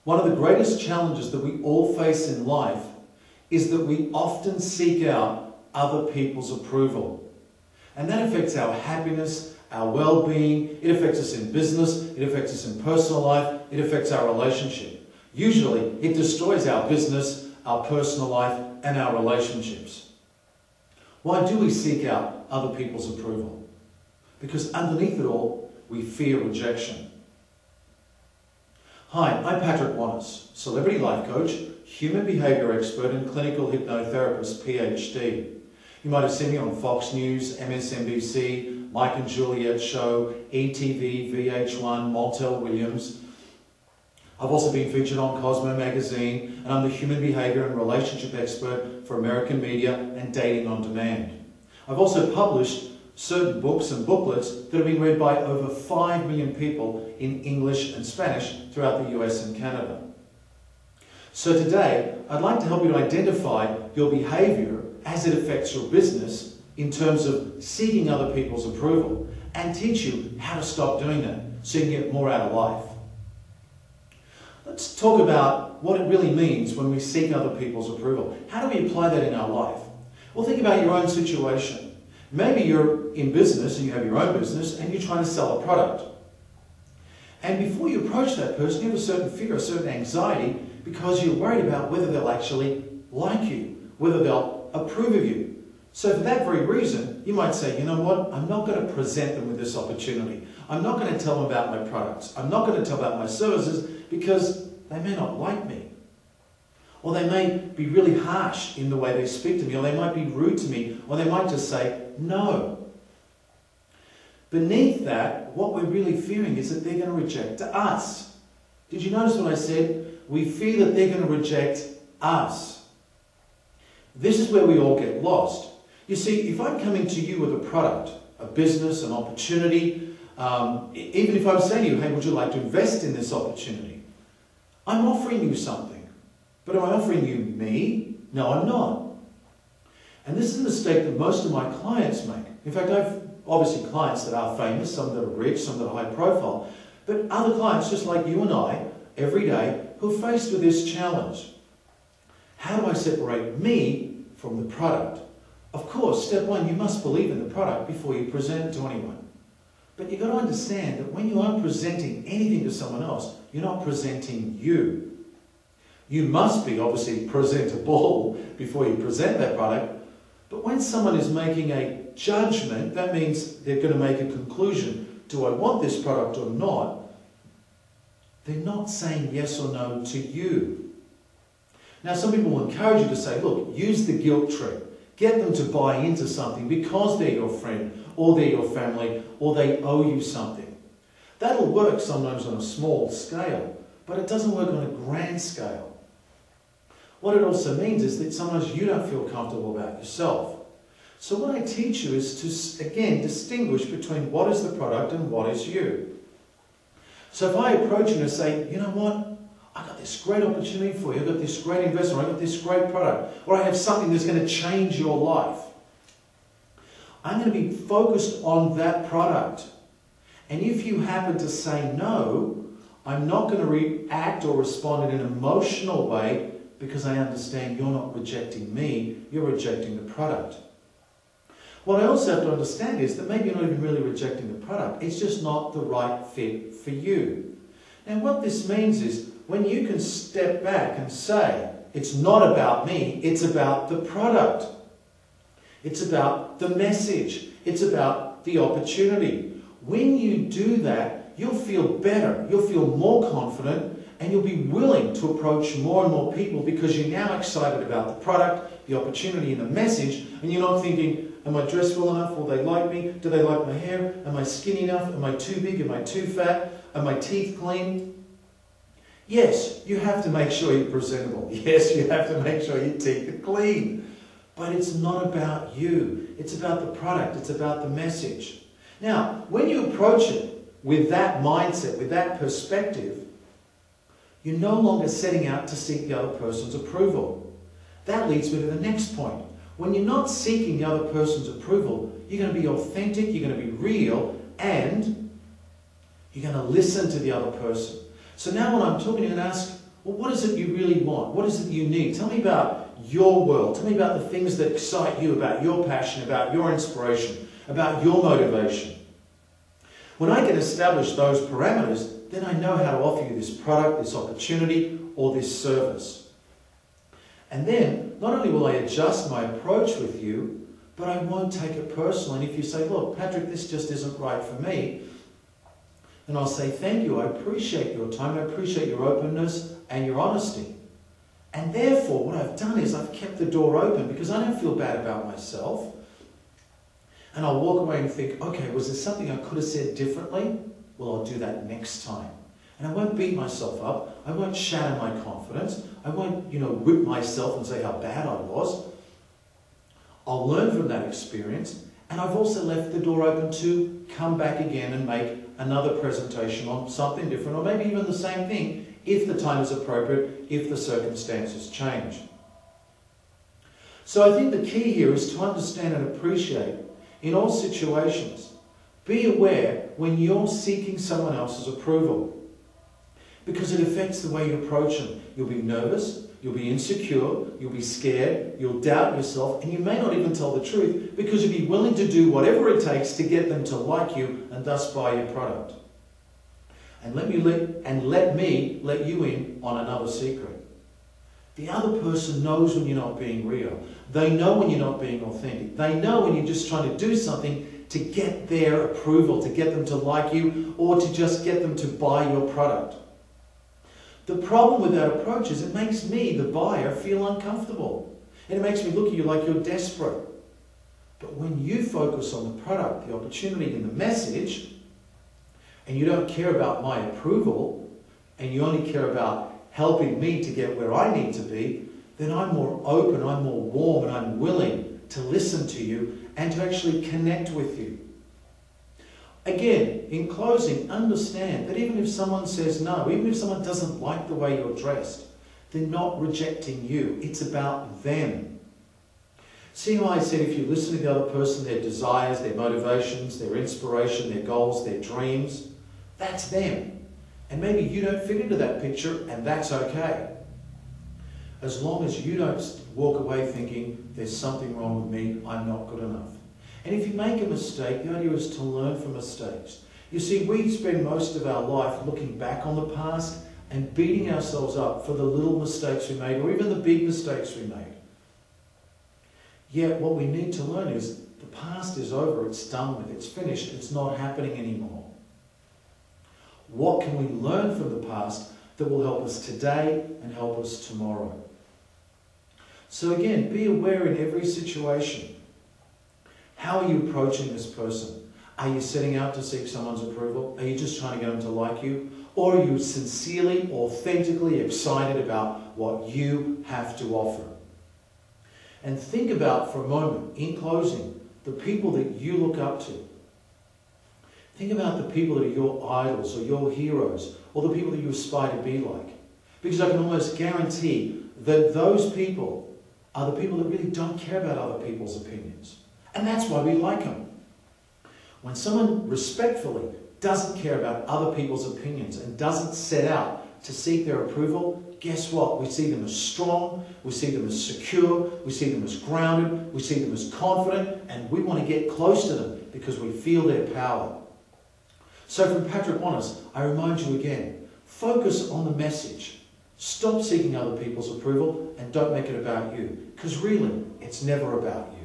One of the greatest challenges that we all face in life is that we often seek out other people's approval. And that affects our happiness, our well-being, it affects us in business, it affects us in personal life, it affects our relationship. Usually, it destroys our business, our personal life, and our relationships. Why do we seek out other people's approval? Because underneath it all, we fear rejection. Hi, I'm Patrick Wanis, celebrity life coach, human behaviour expert and clinical hypnotherapist, PhD. You might have seen me on Fox News, MSNBC, Mike and Juliet Show, ETV, VH1, Montel Williams. I've also been featured on Cosmo magazine, and I'm the human behaviour and relationship expert for American media and Dating on Demand. I've also published certain books and booklets that have been read by over 5 million people in English and Spanish throughout the US and Canada. So today, I'd like to help you to identify your behaviour as it affects your business in terms of seeking other people's approval and teach you how to stop doing that so you can get more out of life. Let's talk about what it really means when we seek other people's approval. How do we apply that in our life? Well, think about your own situation. Maybe you're in business and you have your own business and you're trying to sell a product. And before you approach that person, you have a certain fear, a certain anxiety because you're worried about whether they'll actually like you, whether they'll approve of you. So for that very reason, you might say, you know what, I'm not going to present them with this opportunity. I'm not going to tell them about my products. I'm not going to tell them about my services because they may not like me. Or they may be really harsh in the way they speak to me, or they might be rude to me, or they might just say no. Beneath that, what we're really fearing is that they're going to reject us. Did you notice what I said? We fear that they're going to reject us. This is where we all get lost. You see, if I'm coming to you with a product, a business, an opportunity, even if I'm saying to you, hey, would you like to invest in this opportunity? I'm offering you something. But am I offering you me? No, I'm not. And this is a mistake that most of my clients make. In fact, I've obviously clients that are famous, some that are rich, some that are high profile, but other clients just like you and I, every day, who are faced with this challenge. How do I separate me from the product? Of course, step one, you must believe in the product before you present it to anyone. But you've got to understand that when you are presenting anything to someone else, you're not presenting you. You must be obviously presentable before you present that product. But when someone is making a judgment, that means they're going to make a conclusion. Do I want this product or not? They're not saying yes or no to you. Now, some people will encourage you to say, look, use the guilt trip. Get them to buy into something because they're your friend, or they're your family, or they owe you something. That'll work sometimes on a small scale, but it doesn't work on a grand scale. What it also means is that sometimes you don't feel comfortable about yourself. So what I teach you is to, again, distinguish between what is the product and what is you. So if I approach you and say, you know what, I've got this great opportunity for you, I've got this great investment, I've got this great product, or I have something that's going to change your life. I'm going to be focused on that product. And if you happen to say no, I'm not going to react or respond in an emotional way because I understand you're not rejecting me, you're rejecting the product. What I also have to understand is that maybe you're not even really rejecting the product, it's just not the right fit for you. And what this means is when you can step back and say, it's not about me, it's about the product. It's about the message. It's about the opportunity. When you do that, you'll feel better, you'll feel more confident, and you'll be willing to approach more and more people because you're now excited about the product, the opportunity, and the message, and you're not thinking, am I dressed well enough? Will they like me? Do they like my hair? Am I skinny enough? Am I too big? Am I too fat? Are my teeth clean? Yes, you have to make sure you're presentable. Yes, you have to make sure your teeth are clean. But it's not about you. It's about the product. It's about the message. Now, when you approach it with that mindset, with that perspective, you're no longer setting out to seek the other person's approval. That leads me to the next point. When you're not seeking the other person's approval, you're going to be authentic, you're going to be real, and you're going to listen to the other person. So now when I'm talking, you're going to ask, Well, what is it you really want? What is it you need? Tell me about your world. Tell me about the things that excite you, about your passion, about your inspiration, about your motivation. When I can establish those parameters, then I know how to offer you this product, this opportunity, or this service. And then, not only will I adjust my approach with you, but I won't take it personally. And if you say, look, Patrick, this just isn't right for me, then I'll say, thank you, I appreciate your time, I appreciate your openness and your honesty. And therefore, what I've done is I've kept the door open because I don't feel bad about myself. And I'll walk away and think, okay, was there something I could have said differently? Well, I'll do that next time. And I won't beat myself up. I won't shatter my confidence. I won't, whip myself and say how bad I was. I'll learn from that experience. And I've also left the door open to come back again and make another presentation on something different, or maybe even the same thing, if the time is appropriate, if the circumstances change. So I think the key here is to understand and appreciate in all situations. Be aware when you're seeking someone else's approval, because it affects the way you approach them. You'll be nervous, you'll be insecure, you'll be scared, you'll doubt yourself, and you may not even tell the truth because you'll be willing to do whatever it takes to get them to like you and thus buy your product. And let me let you in on another secret. The other person knows when you're not being real. They know when you're not being authentic. They know when you're just trying to do something to get their approval, to get them to like you, or to just get them to buy your product. The problem with that approach is it makes me, the buyer, feel uncomfortable. And it makes me look at you like you're desperate. But when you focus on the product, the opportunity, and the message, and you don't care about my approval, and you only care about helping me to get where I need to be, then I'm more open, I'm more warm, and I'm willing to listen to you and to actually connect with you. Again, in closing, understand that even if someone says no, even if someone doesn't like the way you're dressed, they're not rejecting you. It's about them. See how I said if you listen to the other person, their desires, their motivations, their inspiration, their goals, their dreams, that's them. And maybe you don't fit into that picture, and that's okay. As long as you don't walk away thinking, there's something wrong with me, I'm not good enough. And if you make a mistake, the idea is to learn from mistakes. You see, we spend most of our life looking back on the past and beating ourselves up for the little mistakes we made, or even the big mistakes we made. Yet what we need to learn is the past is over, it's done with, it's finished, it's not happening anymore. What can we learn from the past that will help us today and help us tomorrow? So again, be aware in every situation. How are you approaching this person? Are you setting out to seek someone's approval? Are you just trying to get them to like you? Or are you sincerely, authentically excited about what you have to offer? And think about for a moment, in closing, the people that you look up to. Think about the people that are your idols or your heroes, or the people that you aspire to be like. Because I can almost guarantee that those people are the people that really don't care about other people's opinions. And that's why we like them. When someone respectfully doesn't care about other people's opinions and doesn't set out to seek their approval, guess what? We see them as strong, we see them as secure, we see them as grounded, we see them as confident, and we want to get close to them because we feel their power. So from Patrick Wanis, I remind you again, focus on the message. Stop seeking other people's approval and don't make it about you, because really, it's never about you.